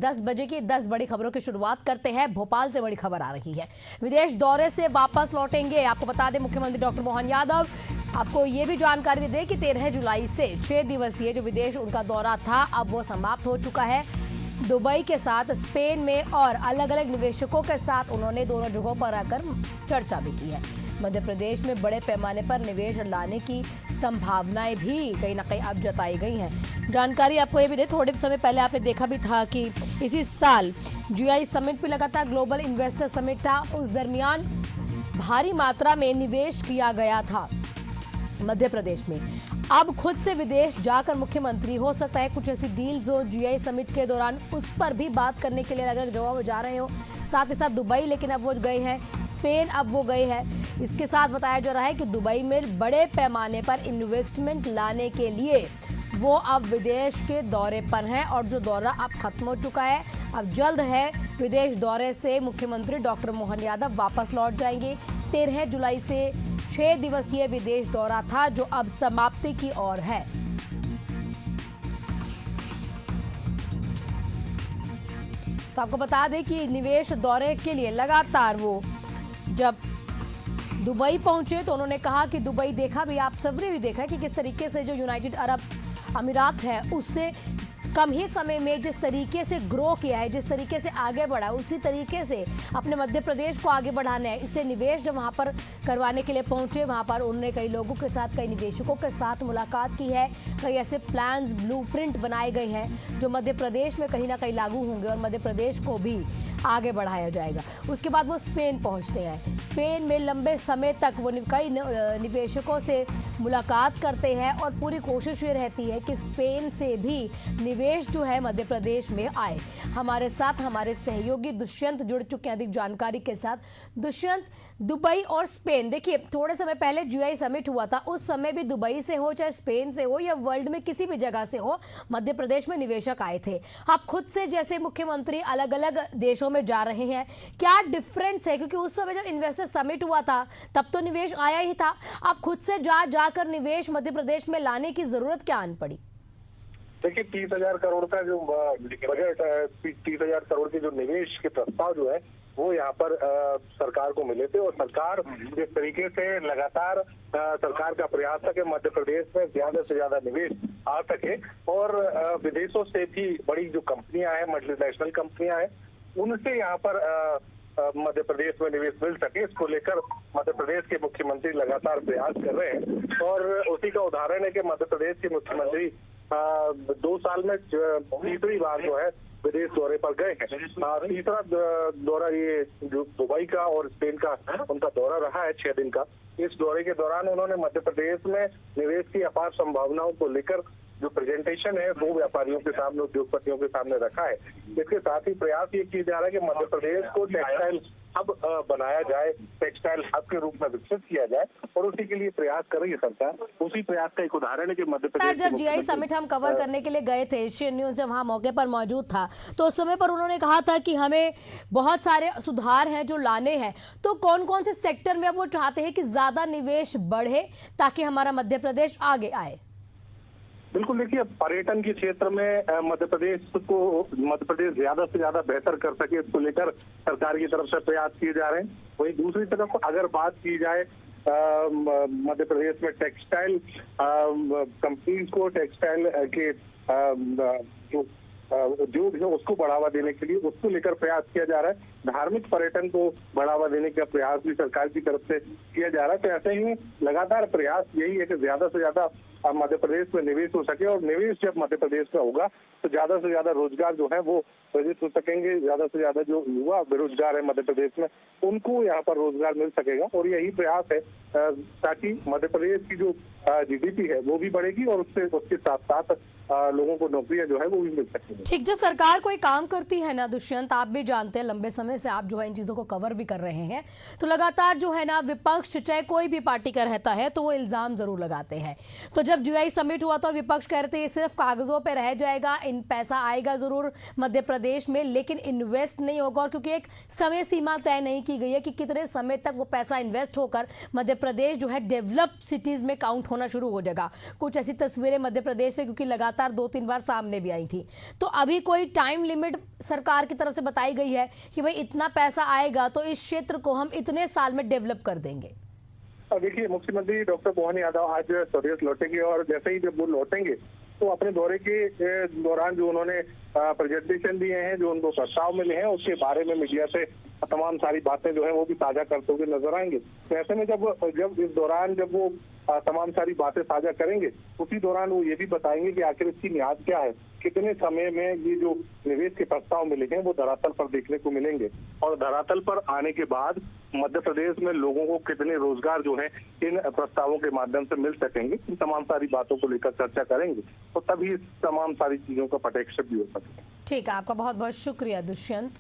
10 बजे की 10 बड़ी खबरों की शुरुआत करते हैं। भोपाल से बड़ी खबर आ रही है। विदेश दौरे से वापस लौटेंगे। आपको बता दें, मुख्यमंत्री डॉक्टर मोहन यादव। आपको ये भी जानकारी दे दें कि 13 जुलाई से 6 दिवसीय जो विदेश उनका दौरा था, अब वो समाप्त हो चुका है। दुबई के साथ, स्पेन में और अलग अलग निवेशकों के साथ उन्होंने दोनों जगहों पर आकर चर्चा भी की है। मध्य प्रदेश में बड़े पैमाने पर निवेश लाने की संभावनाएं भी कहीं ना कहीं अब जताई गई हैं। जानकारी आपको ये भी दे, थोड़े समय पहले आपने देखा भी था कि इसी साल GI समिट भी लगातार ग्लोबल इन्वेस्टर समिट था। उस दरमियान भारी मात्रा में निवेश किया गया था मध्य प्रदेश में। अब खुद से विदेश जाकर मुख्यमंत्री, हो सकता है कुछ ऐसी डील्स हो GI समिट के दौरान, उस पर भी बात करने के लिए अगर जवाब जा रहे हो। साथ ही साथ दुबई, लेकिन अब वो गए हैं। स्पेन अब वो गए हैं। इसके साथ बताया जा रहा है कि दुबई में बड़े पैमाने पर इन्वेस्टमेंट लाने के लिए वो अब विदेश के दौरे पर हैं और जो दौरा अब खत्म हो चुका है। अब जल्द है विदेश दौरे से मुख्यमंत्री डॉक्टर मोहन यादव वापस लौट जाएंगे। 13 जुलाई से 6 दिवसीय विदेश दौरा था जो अब समाप्ति की ओर है। तो आपको बता दें कि निवेश दौरे के लिए लगातार वो जब दुबई पहुंचे तो उन्होंने कहा कि दुबई देखा भी, आप सबने भी देखा कि किस तरीके से जो यूनाइटेड अरब अमीरात है उसने कम ही समय में जिस तरीके से ग्रो किया है, जिस तरीके से आगे बढ़ा, उसी तरीके से अपने मध्य प्रदेश को आगे बढ़ाना है। इसलिए निवेश जब वहाँ पर करवाने के लिए पहुँचे, वहाँ पर उन्होंने कई लोगों के साथ, कई निवेशकों के साथ मुलाकात की है। कई ऐसे प्लान्स, ब्लूप्रिंट बनाए गए हैं जो मध्य प्रदेश में कहीं ना कहीं लागू होंगे और मध्य प्रदेश को भी आगे बढ़ाया जाएगा। उसके बाद वो स्पेन पहुंचते हैं। स्पेन में लंबे समय तक वो कई निवेशकों से मुलाकात करते हैं और पूरी कोशिश ये रहती है कि स्पेन से भी निवेश जो है मध्य प्रदेश में आए। हमारे साथ हमारे सहयोगी दुष्यंत जुड़ चुके हैं अधिक जानकारी के साथ। दुष्यंत, दुबई और स्पेन, देखिए थोड़े समय पहले GI समिट हुआ था, उस समय भी दुबई से हो, चाहे स्पेन से हो या वर्ल्ड में किसी भी जगह से हो, मध्य प्रदेश में निवेशक आए थे। आप खुद से जैसे मुख्यमंत्री अलग अलग देशों में जा रहे हैं, क्या डिफरेंस है? क्योंकि उस समय जब इन्वेस्टर समिट हुआ था तब तो निवेश आया ही था। आप खुद से जाकर निवेश मध्य प्रदेश में लाने की जरूरत क्या आन पड़ी? देखिए, 30,000 करोड़ का जो बजट है, 30,000 करोड़ के जो निवेश के प्रस्ताव जो है वो यहाँ पर सरकार को मिले थे और सरकार जिस तरीके से लगातार सरकार का प्रयास था कि मध्य प्रदेश में ज्यादा से ज्यादा निवेश आ सके और विदेशों से भी बड़ी जो कंपनियां हैं, मल्टीनेशनल कंपनियां हैं, उनसे यहाँ पर मध्य प्रदेश में निवेश मिल सके, इसको लेकर मध्य प्रदेश के मुख्यमंत्री लगातार प्रयास कर रहे हैं। और उसी का उदाहरण है कि मध्य प्रदेश के मुख्यमंत्री 2 साल में तीसरी बार जो है विदेश दौरे पर गए हैं। तीसरा दौरा ये जो दुबई का और स्पेन का उनका दौरा रहा है 6 दिन का। इस दौरे के दौरान उन्होंने मध्य प्रदेश में निवेश की अपार संभावनाओं को लेकर जो प्रेजेंटेशन है वो व्यापारियों के सामने, उद्योगपतियों के सामने रखा है। इसके साथ ही प्रयास ये किया जा रहा है कि मध्य प्रदेश को टेक्सटाइल हब बनाया जाए, टेक्सटाइल हब के रूप में विकसित किया जाए और उसी के लिए प्रयास कर रही है सरकार। उसी प्रयास का एक उदाहरण है कि मध्य प्रदेश जब GI समिट हम कवर करने के लिए गए थे, एशियन न्यूज जब वहाँ मौके पर मौजूद था, तो उस समय पर उन्होंने कहा था कि हमें बहुत सारे सुधार हैं जो लाने हैं। तो कौन कौन से सेक्टर में अब वो चाहते हैं कि ज्यादा निवेश बढ़े ताकि हमारा मध्य प्रदेश आगे आए? बिल्कुल, देखिए पर्यटन के क्षेत्र में मध्य प्रदेश ज्यादा से ज्यादा बेहतर कर सके, इसको लेकर सरकार की तरफ से प्रयास किए जा रहे हैं। वहीं दूसरी तरफ अगर बात की जाए मध्य प्रदेश में टेक्सटाइल कंपनीज को, टेक्सटाइल के जो उद्योग है उसको बढ़ावा देने के लिए, उसको लेकर प्रयास किया जा रहा है। धार्मिक पर्यटन को बढ़ावा देने का प्रयास भी सरकार की तरफ से किया जा रहा है। तो ऐसे ही लगातार प्रयास यही है कि ज्यादा से ज्यादा मध्य प्रदेश में निवेश हो सके और निवेश जब मध्य प्रदेश में होगा तो ज्यादा से ज्यादा रोजगार जो है वो सृजित हो सकेंगे। ज्यादा से ज्यादा जो युवा बेरोजगार है मध्य प्रदेश में, उनको यहाँ पर रोजगार मिल सकेगा और यही प्रयास है ताकि मध्य प्रदेश की जो GDP है वो भी बढ़ेगी और उसके साथ साथ लोगों को नौकरियां जो है वो भी मिल सकती है। ठीक, जब सरकार कोई काम करती है ना दुष्यंत, आप भी जानते हैं, लंबे समय से आप जो है इन चीजों को कवर भी कर रहे हैं, तो लगातार जो है ना विपक्ष, चाहे कोई भी पार्टी का रहता है, तो वो इल्जाम जरूर लगाते हैं। तो जब GI समिट हुआ तो विपक्ष कह रहे थे ये सिर्फ कागजों पे रह जाएगा, इन पैसा आएगा जरूर मध्य प्रदेश में लेकिन इन्वेस्ट नहीं होगा, और क्योंकि एक समय सीमा तय नहीं की गई है कि कितने समय तक वो पैसा इन्वेस्ट होकर मध्य प्रदेश जो है डेवलप्ड सिटीज में काउंट होना शुरू हो जाएगा। कुछ ऐसी तस्वीरें मध्य प्रदेश से, क्योंकि लगातार लगातार 2-3 बार सामने भी आई थी। तो अभी कोई टाइम लिमिट सरकार की तरफ से बताई गई है कि भाई इतना पैसा आएगा तो इस क्षेत्र को हम इतने साल में डेवलप कर देंगे? देखिए, मुख्यमंत्री डॉक्टर मोहन यादव आज स्वदेश लौटेंगे और जैसे ही जब वो लौटेंगे तो अपने दौरे के दौरान जो उन्होंने प्रेजेंटेशन दिए हैं, जो उनको प्रस्ताव मिले हैं, उसके बारे में मीडिया से तमाम सारी बातें जो है वो भी साझा करते हुए नजर आएंगे। तो ऐसे में जब इस दौरान जब वो तमाम सारी बातें साझा करेंगे, उसी दौरान वो ये भी बताएंगे कि आखिर इसकी मियाद क्या है, कितने समय में ये जो निवेश के प्रस्ताव मिले हैं वो धरातल पर देखने को मिलेंगे और धरातल पर आने के बाद मध्य प्रदेश में लोगों को कितने रोजगार जो है इन प्रस्तावों के माध्यम से मिल सकेंगे, इन तमाम सारी बातों को लेकर चर्चा करेंगे तो तभी तमाम सारी चीजों का पटेक्षेप भी हो सकेगा। ठीक है, आपका बहुत बहुत शुक्रिया दुष्यंत।